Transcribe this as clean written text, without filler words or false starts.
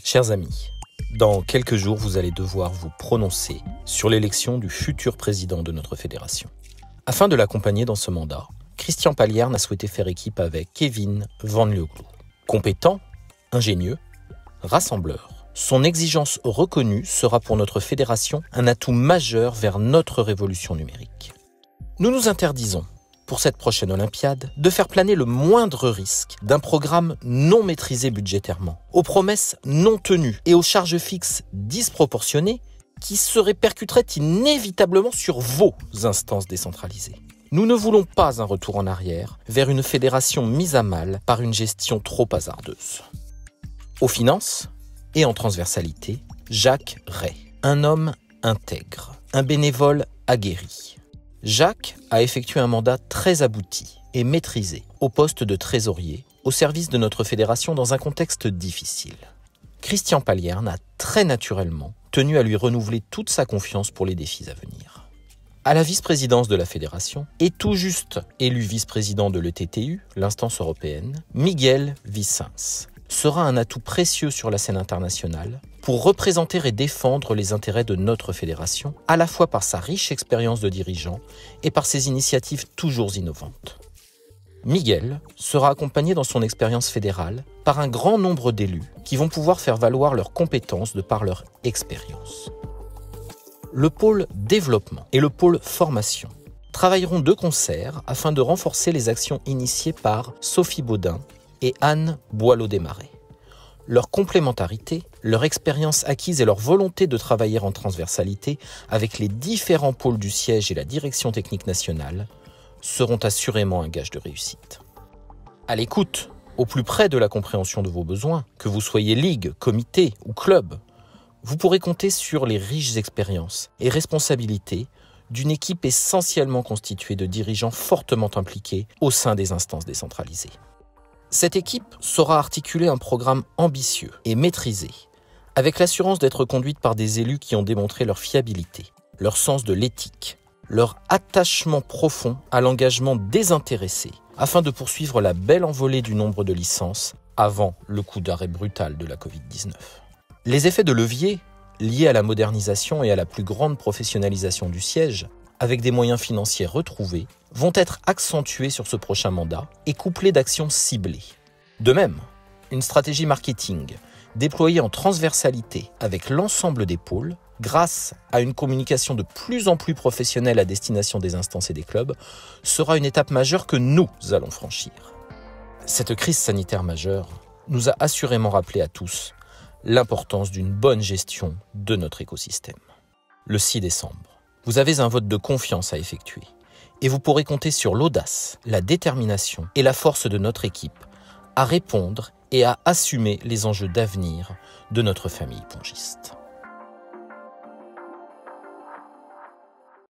Chers amis, dans quelques jours, vous allez devoir vous prononcer sur l'élection du futur président de notre fédération. Afin de l'accompagner dans ce mandat, Christian Palierne a souhaité faire équipe avec Kevin Van Leeuwenhoek. Compétent, ingénieux, rassembleur, son exigence reconnue sera pour notre fédération un atout majeur vers notre révolution numérique. Nous nous interdisons, pour cette prochaine Olympiade, de faire planer le moindre risque d'un programme non maîtrisé budgétairement, aux promesses non tenues et aux charges fixes disproportionnées qui se répercuteraient inévitablement sur vos instances décentralisées. Nous ne voulons pas un retour en arrière vers une fédération mise à mal par une gestion trop hasardeuse. Aux finances et en transversalité, Jacques Ray, un homme intègre, un bénévole aguerri. Jacques a effectué un mandat très abouti et maîtrisé au poste de trésorier au service de notre fédération dans un contexte difficile. Christian Palierne a très naturellement tenu à lui renouveler toute sa confiance pour les défis à venir. À la vice-présidence de la fédération et tout juste élu vice-président de l'ETTU, l'instance européenne, Miguel Vicens sera un atout précieux sur la scène internationale pour représenter et défendre les intérêts de notre fédération, à la fois par sa riche expérience de dirigeant et par ses initiatives toujours innovantes. Miguel sera accompagné dans son expérience fédérale par un grand nombre d'élus qui vont pouvoir faire valoir leurs compétences de par leur expérience. Le pôle développement et le pôle formation travailleront de concert afin de renforcer les actions initiées par Sophie Baudin et Anne Boileau-Desmarais. Leur complémentarité, leur expérience acquise et leur volonté de travailler en transversalité avec les différents pôles du siège et la direction technique nationale seront assurément un gage de réussite. À l'écoute, au plus près de la compréhension de vos besoins, que vous soyez ligue, comité ou club, vous pourrez compter sur les riches expériences et responsabilités d'une équipe essentiellement constituée de dirigeants fortement impliqués au sein des instances décentralisées. Cette équipe saura articuler un programme ambitieux et maîtrisé, avec l'assurance d'être conduite par des élus qui ont démontré leur fiabilité, leur sens de l'éthique, leur attachement profond à l'engagement désintéressé, afin de poursuivre la belle envolée du nombre de licences avant le coup d'arrêt brutal de la Covid-19. Les effets de levier, liés à la modernisation et à la plus grande professionnalisation du siège, avec des moyens financiers retrouvés, vont être accentués sur ce prochain mandat et couplés d'actions ciblées. De même, une stratégie marketing déployée en transversalité avec l'ensemble des pôles, grâce à une communication de plus en plus professionnelle à destination des instances et des clubs, sera une étape majeure que nous allons franchir. Cette crise sanitaire majeure nous a assurément rappelé à tous l'importance d'une bonne gestion de notre écosystème. Le 6 décembre, vous avez un vote de confiance à effectuer et vous pourrez compter sur l'audace, la détermination et la force de notre équipe à répondre et à assumer les enjeux d'avenir de notre famille pongiste.